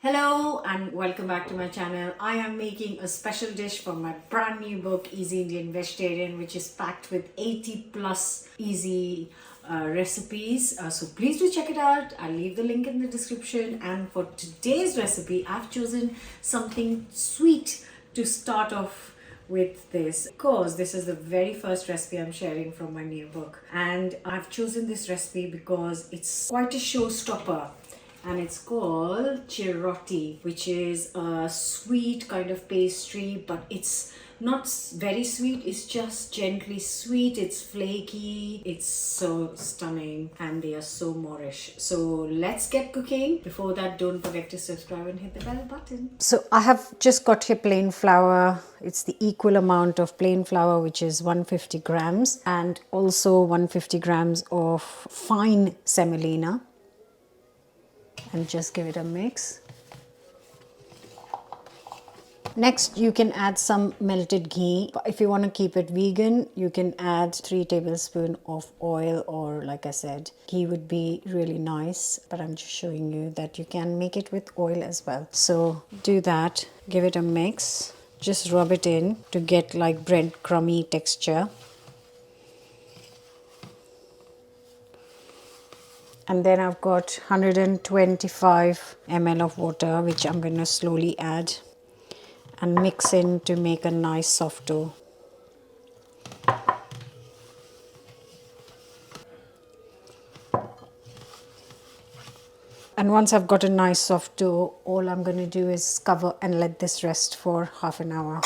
Hello and welcome back to my channel. I am making a special dish for my brand new book Easy Indian Vegetarian, which is packed with 80 plus easy recipes. So please do check it out. I'll leave the link in the description. And for today's recipe, I've chosen something sweet to start off with this because this is the very first recipe I'm sharing from my new book, and I've chosen this recipe because it's quite a showstopper, and it's called CHIROTI, which is a sweet kind of pastry, but it's not very sweet, it's just gently sweet. It's flaky, it's so stunning, and they are so Moorish. So let's get cooking. Before that, don't forget to subscribe and hit the bell button. So I have just got here plain flour. It's the equal amount of plain flour, which is 150 grams, and also 150 grams of fine semolina, and just give it a mix. Next, you can add some melted ghee. If you want to keep it vegan, you can add 3 tablespoons of oil, or like I said, ghee would be really nice, but I'm just showing you that you can make it with oil as well. So do that, give it a mix, just rub it in to get like breadcrumby texture. And then I've got 125 ml of water, which I'm going to slowly add and mix in to make a nice soft dough. And once I've got a nice soft dough, all I'm going to do is cover and let this rest for half an hour.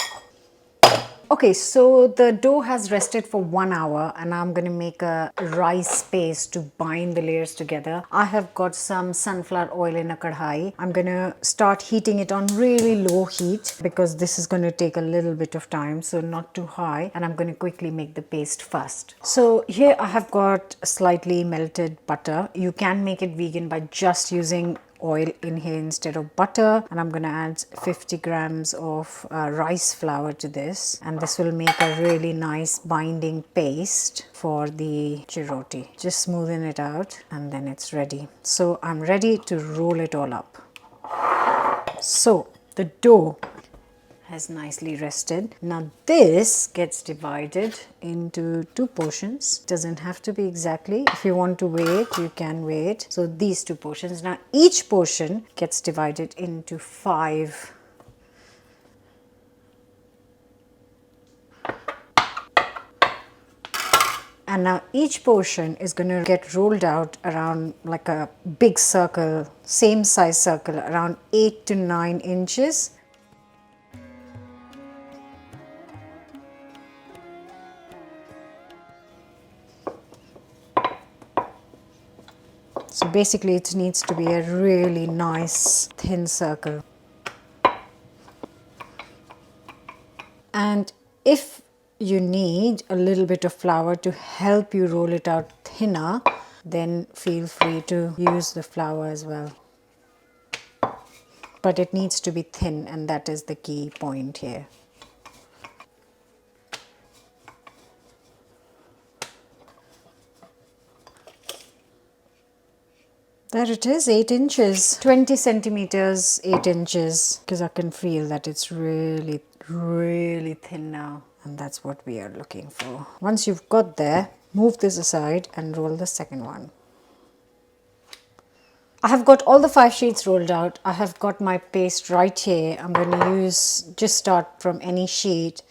Okay, so the dough has rested for 1 hour, and I'm going to make a rice paste to bind the layers together. I have got some sunflower oil in a kadhai. I'm going to start heating it on really low heat because this is going to take a little bit of time, so not too high, and I'm going to quickly make the paste first. So here I have got slightly melted butter. You can make it vegan by just using oil in here instead of butter, and I'm going to add 50 grams of rice flour to this, and this will make a really nice binding paste for the CHIROTI. Just smoothen it out and then it's ready. So I'm ready to roll it all up. So the dough has nicely rested. Now this gets divided into 2 portions. Doesn't have to be exactly. If you want to weigh it, you can weigh it. So these 2 portions. Now each portion gets divided into 5. And now each portion is going to get rolled out around like a big circle, same size circle, around 8 to 9 inches. So basically it needs to be a really nice thin circle. And if you need a little bit of flour to help you roll it out thinner, then feel free to use the flour as well. But it needs to be thin, and that is the key point here. There it is, 8 inches, 20 centimeters, 8 inches, because I can feel that it's really, really thin now, and that's what we are looking for. Once you've got there, move this aside and roll the second one. I have got all the 5 sheets rolled out. I have got my paste right here. I'm going to just start from any sheet.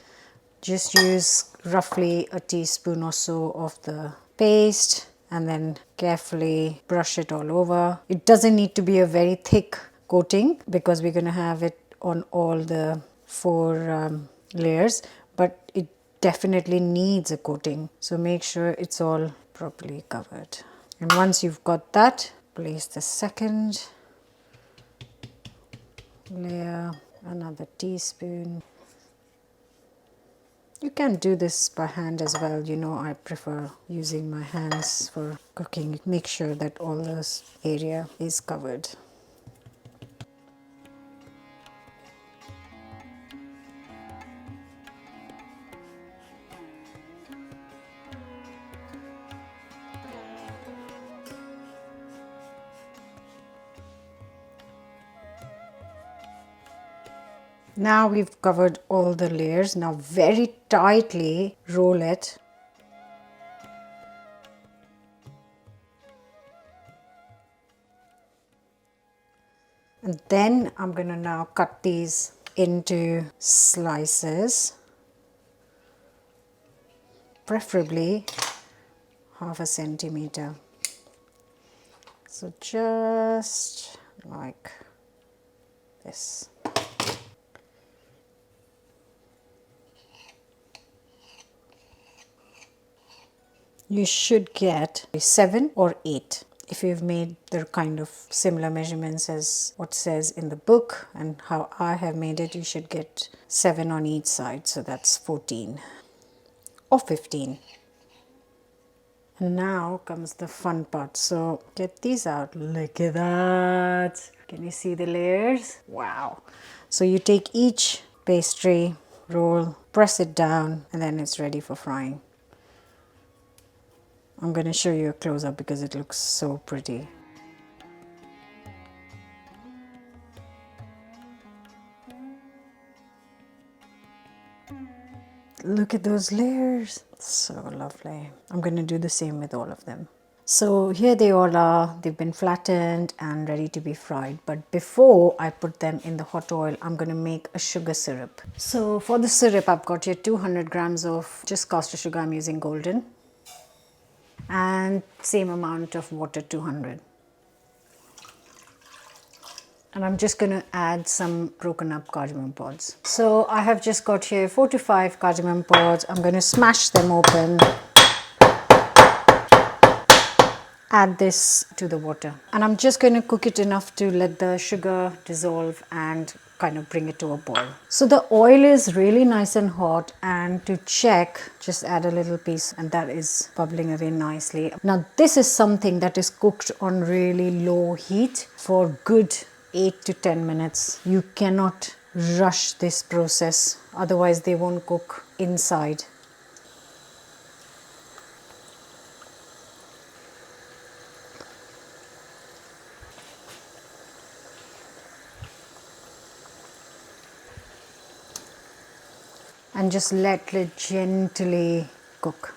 Just use roughly a teaspoon or so of the paste, and then carefully brush it all over. It doesn't need to be a very thick coating because we're going to have it on all the 4 layers, but it definitely needs a coating. So make sure it's all properly covered. And once you've got that, place the second layer, another teaspoon. You can do this by hand as well. You know, I prefer using my hands for cooking. Make sure that all this area is covered. Now we've covered all the layers. Now very tightly roll it. And then I'm going to now cut these into slices, preferably 1/2 centimeter. So just like this. You should get 7 or 8 if you've made the kind of similar measurements as what says in the book and how I have made it. You should get 7 on each side, so that's 14 or 15. And now comes the fun part. So get these out. Look at that. Can you see the layers? Wow. So you take each pastry roll, press it down, and then it's ready for frying. I'm going to show you a close-up because it looks so pretty. Look at those layers. So lovely. I'm going to do the same with all of them. So here they all are. They've been flattened and ready to be fried. But before I put them in the hot oil, I'm going to make a sugar syrup. So for the syrup, I've got here 200 grams of just caster sugar. I'm using golden. And same amount of water, 200. And I'm just going to add some broken up cardamom pods. So I have just got here 4 to 5 cardamom pods. I'm going to smash them open. Add this to the water. And I'm just going to cook it enough to let the sugar dissolve and kind of bring it to a boil. So the oil is really nice and hot, and to check, just add a little piece, and that is bubbling away nicely. Now this is something that is cooked on really low heat for good 8 to 10 minutes. You cannot rush this process, otherwise they won't cook inside. And just let it gently cook.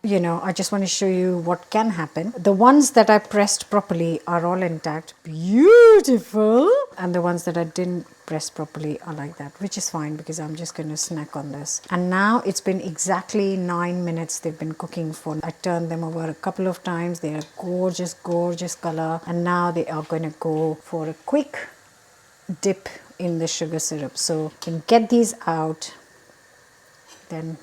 You know, I just want to show you what can happen. The ones that I pressed properly are all intact, beautiful. And the ones that I didn't press properly are like that, which is fine because I'm just going to snack on this. And now it's been exactly 9 minutes they've been cooking for. I turned them over a couple of times. They are gorgeous, gorgeous color. And now they are going to go for a quick dip in the sugar syrup. So you can get these out, then,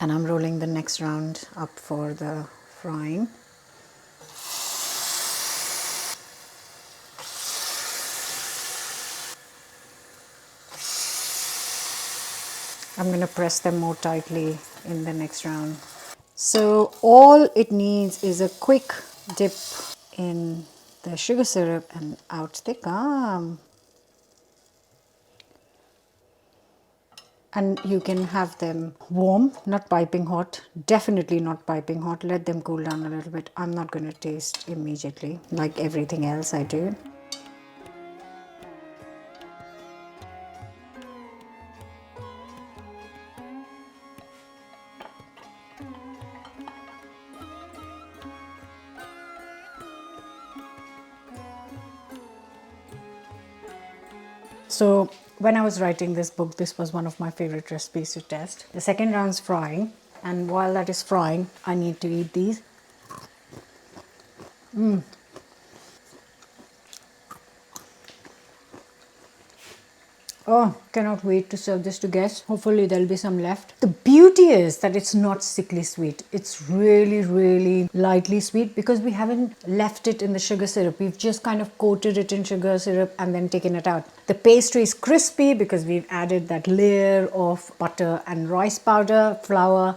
and I'm rolling the next round up for the frying. I'm going to press them more tightly in the next round. So all it needs is a quick dip in the sugar syrup and out they come. And you can have them warm, not piping hot, definitely not piping hot. Let them cool down a little bit. I'm not going to taste immediately like everything else I do. So when I was writing this book, this was one of my favorite recipes to test. The second round's frying, and while that is frying, I need to eat these. Oh, cannot wait to serve this to guests. Hopefully there'll be some left. The beauty is that it's not sickly sweet. It's really, really lightly sweet because we haven't left it in the sugar syrup. We've just kind of coated it in sugar syrup and then taken it out. The pastry is crispy because we've added that layer of butter and rice powder, flour.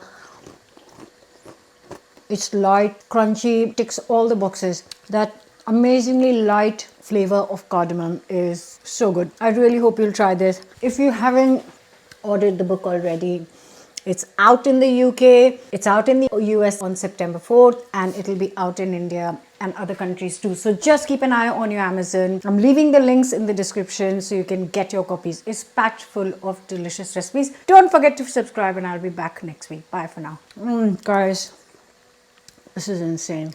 It's light, crunchy, ticks all the boxes. That amazingly light flavor of cardamom is so good. I really hope you'll try this. If you haven't ordered the book already, It's out in the UK, it's out in the US on September 4th, and it'll be out in India and other countries too. So just keep an eye on your Amazon. I'm leaving the links in the description so you can get your copies. It's packed full of delicious recipes. Don't forget to subscribe, and I'll be back next week. Bye for now. Guys, this is insane.